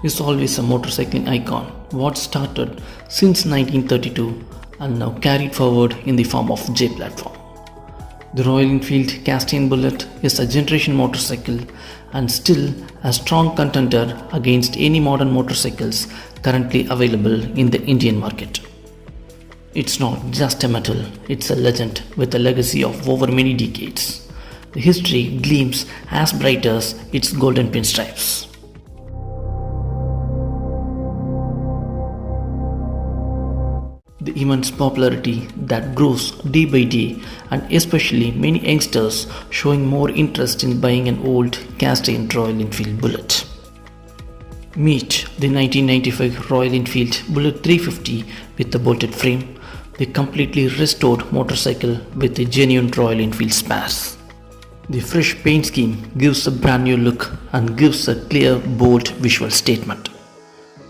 is always a motorcycling icon, what started since 1932 and now carried forward in the form of J platform. The Royal Enfield Castaigne Bullet is a generation motorcycle and still a strong contender against any modern motorcycles currently available in the Indian market. It's not just a metal, it's a legend with a legacy of over many decades. The history gleams as bright as its golden pinstripes. The immense popularity that grows day by day, and especially many youngsters showing more interest in buying an old cast-iron Royal Enfield Bullet. Meet the 1995 Royal Enfield Bullet 350 with a bolted frame, the completely restored motorcycle with a genuine Royal Enfield spares. The fresh paint scheme gives a brand new look and gives a clear, bold visual statement.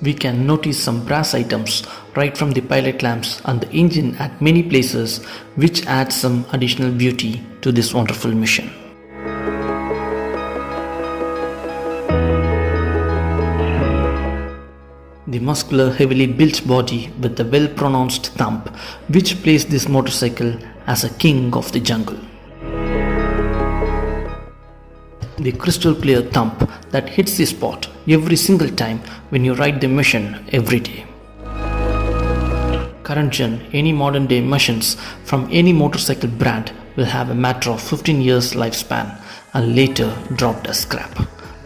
We can notice some brass items right from the pilot lamps and the engine at many places, which adds some additional beauty to this wonderful machine. The muscular, heavily built body with a well-pronounced thump, which places this motorcycle as a king of the jungle. The crystal clear thump that hits the spot every single time when you ride the machine every day. Current gen, any modern day machines from any motorcycle brand will have a matter of 15 years lifespan and later dropped as scrap.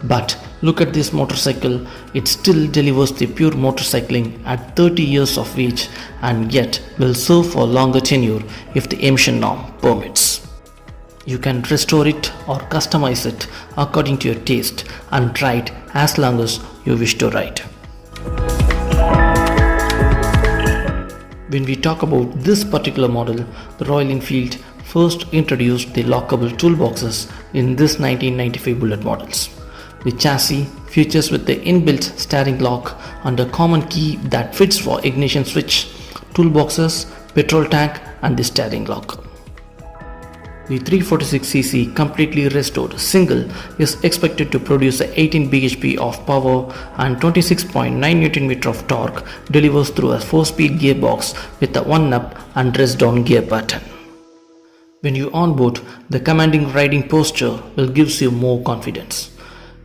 But look at this motorcycle, it still delivers the pure motorcycling at 30 years of age and yet will serve for longer tenure if the emission norm permits. You can restore it or customize it according to your taste and ride as long as you wish to ride. When we talk about this particular model, the Royal Enfield first introduced the lockable toolboxes in this 1995 Bullet models. The chassis features with the inbuilt steering lock and a common key that fits for ignition switch, toolboxes, petrol tank and the steering lock. The 346cc completely restored single is expected to produce 18 bhp of power and 26.9 Nm of torque, delivers through a 4-speed gearbox with a 1-up and rest-down gear pattern. When you onboard, the commanding riding posture will give you more confidence.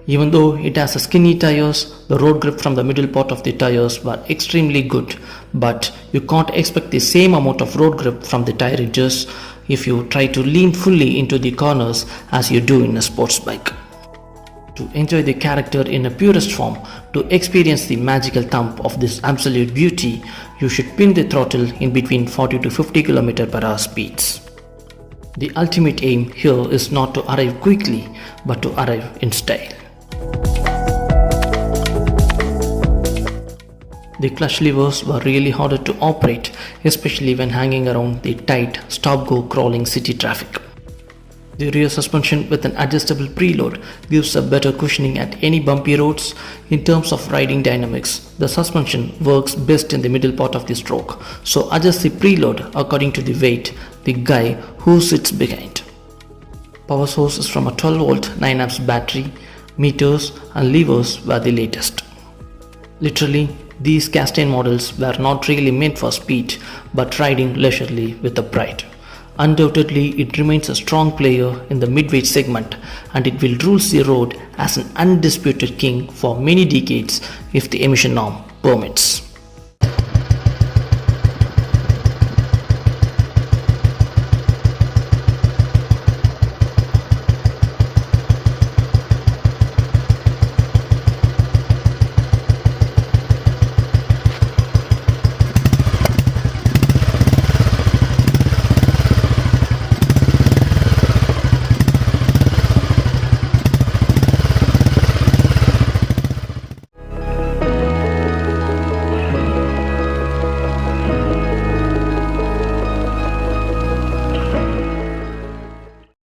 Even though it has a skinny tires, the road grip from the middle part of the tires were extremely good, but you can't expect the same amount of road grip from the tire edges if you try to lean fully into the corners as you do in a sports bike. To enjoy the character in a purest form, to experience the magical thump of this absolute beauty, you should pin the throttle in between 40 to 50 km/h speeds. The ultimate aim here is not to arrive quickly, but to arrive in style. The clutch levers were really harder to operate, especially when hanging around the tight stop-go crawling city traffic. The rear suspension with an adjustable preload gives a better cushioning at any bumpy roads. In terms of riding dynamics, the suspension works best in the middle part of the stroke, so adjust the preload according to the weight the guy who sits behind. Power source is from a 12-volt 9A battery, meters and levers were the latest. Literally, these cast-iron models were not really meant for speed, but riding leisurely with a pride. Undoubtedly, it remains a strong player in the mid-weight segment, and it will rule the road as an undisputed king for many decades if the emission norm permits.